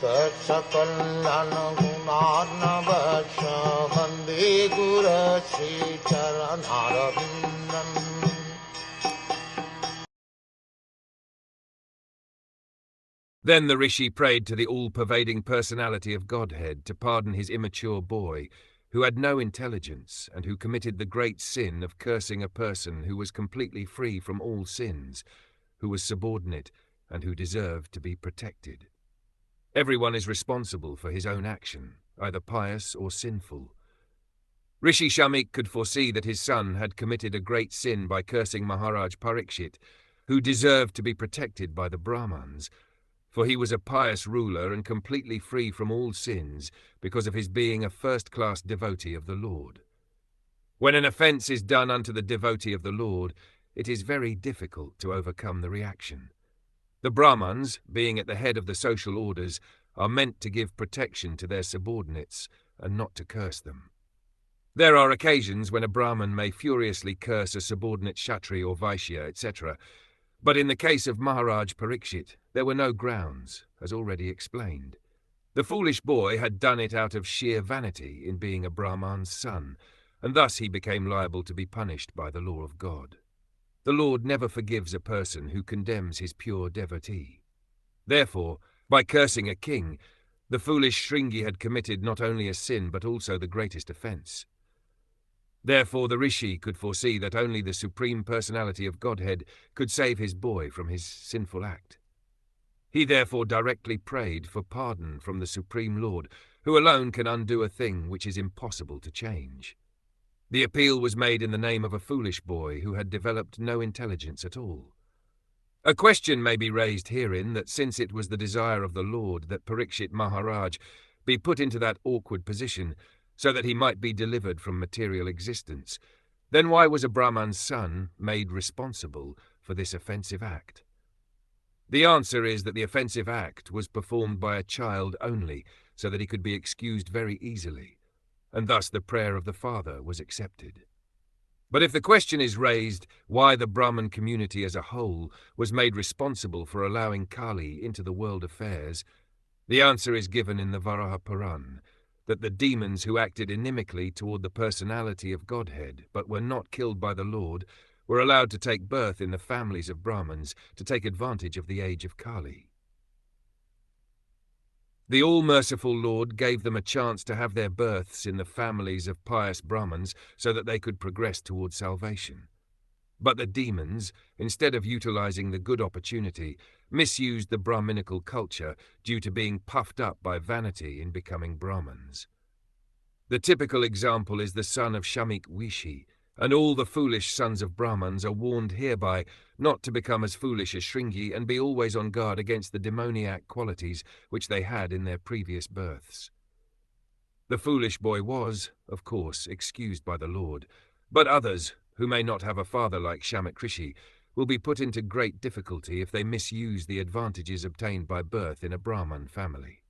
Sakal Gunarnavasha Vande Guru Sri Charanaravindan. Then the Ṛiṣhi prayed to the all-pervading personality of Godhead to pardon his immature boy, who had no intelligence and who committed the great sin of cursing a person who was completely free from all sins, who was subordinate, and who deserved to be protected. Everyone is responsible for his own action, either pious or sinful. Ṛiṣhi Shamik could foresee that his son had committed a great sin by cursing Maharaj Parikshit, who deserved to be protected by the Brahmans, for he was a pious ruler and completely free from all sins because of his being a first-class devotee of the Lord. When an offence is done unto the devotee of the Lord, it is very difficult to overcome the reaction. The Brahmans, being at the head of the social orders, are meant to give protection to their subordinates and not to curse them. There are occasions when a Brahman may furiously curse a subordinate Kshatriya or Vaishya, etc., but in the case of Maharaj Parikshit, there were no grounds, as already explained. The foolish boy had done it out of sheer vanity in being a Brahman's son, and thus he became liable to be punished by the law of God. The Lord never forgives a person who condemns his pure devotee. Therefore, by cursing a king, the foolish Shringi had committed not only a sin but also the greatest offence. Therefore the Ṛiṣhi could foresee that only the Supreme Personality of Godhead could save his boy from his sinful act. He therefore directly prayed for pardon from the Supreme Lord, who alone can undo a thing which is impossible to change. The appeal was made in the name of a foolish boy who had developed no intelligence at all. A question may be raised herein that since it was the desire of the Lord that Parikshit Maharaj be put into that awkward position, so that he might be delivered from material existence, then why was a Brahman's son made responsible for this offensive act? The answer is that the offensive act was performed by a child only, so that he could be excused very easily, and thus the prayer of the father was accepted. But if the question is raised why the Brahman community as a whole was made responsible for allowing Kali into the world affairs, the answer is given in the Varaha Puran, that the demons who acted inimically toward the personality of Godhead but were not killed by the Lord were allowed to take birth in the families of Brahmins to take advantage of the age of Kali. The all-merciful Lord gave them a chance to have their births in the families of pious Brahmins so that they could progress toward salvation. But the demons, instead of utilizing the good opportunity, misused the Brahminical culture due to being puffed up by vanity in becoming Brahmins. The typical example is the son of Shamik Ṛiṣhi, and all the foolish sons of Brahmins are warned hereby not to become as foolish as Shringi and be always on guard against the demoniac qualities which they had in their previous births. The foolish boy was, of course, excused by the Lord, but others, who may not have a father like Shamik Ṛiṣhi, will be put into great difficulty if they misuse the advantages obtained by birth in a Brahman family.